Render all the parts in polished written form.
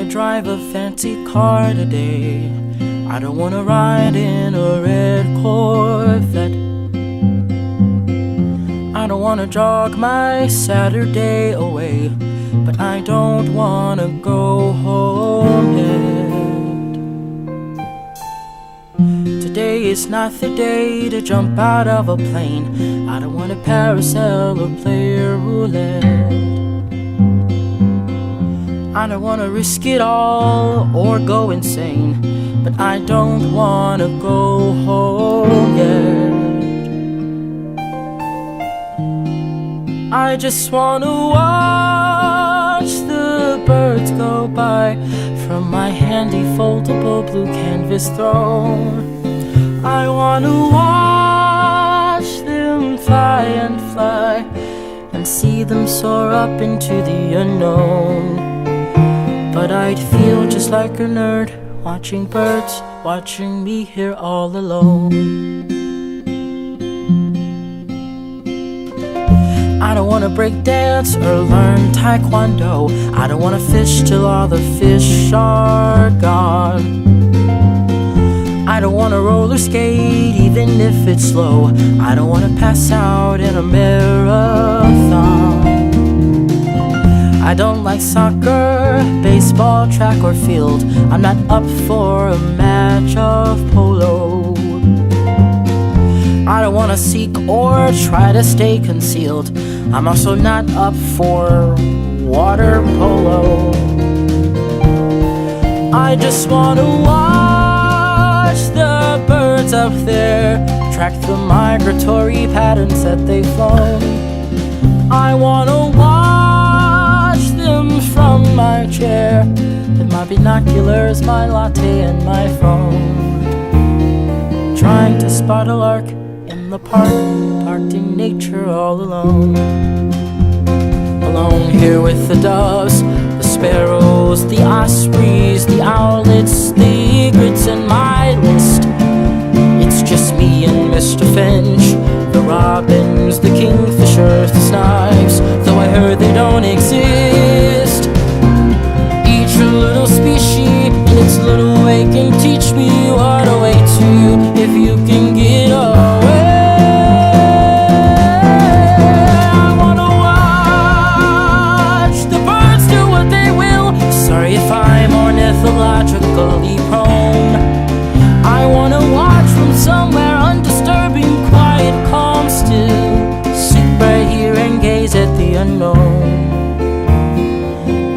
drive a fancy car today. I don't wanna ride in a red Corvette. I don't wanna jog my Saturday away, but I don't wanna go home yet. Today is not the day to jump out of a plane. I don't wanna parasail or play roulette. I don't wanna risk it all or go insane, but I don't wanna go home yet. I just wanna watch the birds go by from my handy foldable blue canvas throne. I wanna watch them fly and fly and see them soar up into the unknown. But I'd feel just like a nerd watching birds, watching me here all alone. I don't wanna break dance or learn taekwondo. I don't wanna fish till all the fish are gone. I don't wanna roller skate even if it's slow. I don't wanna pass out in a marathon. I don't like soccer, baseball, track or field. I'm not up for a match of polo. I don't wanna seek or try to stay concealed. I'm also not up for water polo. I just wanna watch the birds up there, track the migratory patterns that they've flown. I wanna watch them from my chair, with my binoculars, my latte and my phone, trying to spot a lark in the park, parked in nature all alone. Alone here with the doves, the sparrows, the ospreys, the owlets, the egrets, and my list. It's just me and Mr. Finch, the robins, the kingfishers, the snipes, though I heard they don't exist. Each little species in its little way can teach me what awaits you if you can get away. I wanna watch the birds do what they will. Sorry if I'm ornithologically prone. I wanna watch from somewhere undisturbing, quiet, calm, still. Sit right here and gaze at the unknown.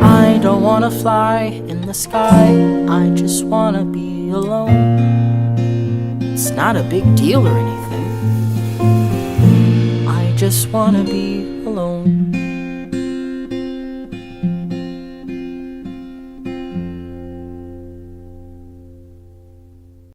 I don't wanna fly in the sky, I just wanna be alone. It's not a big deal or anything. I just wanna be alone.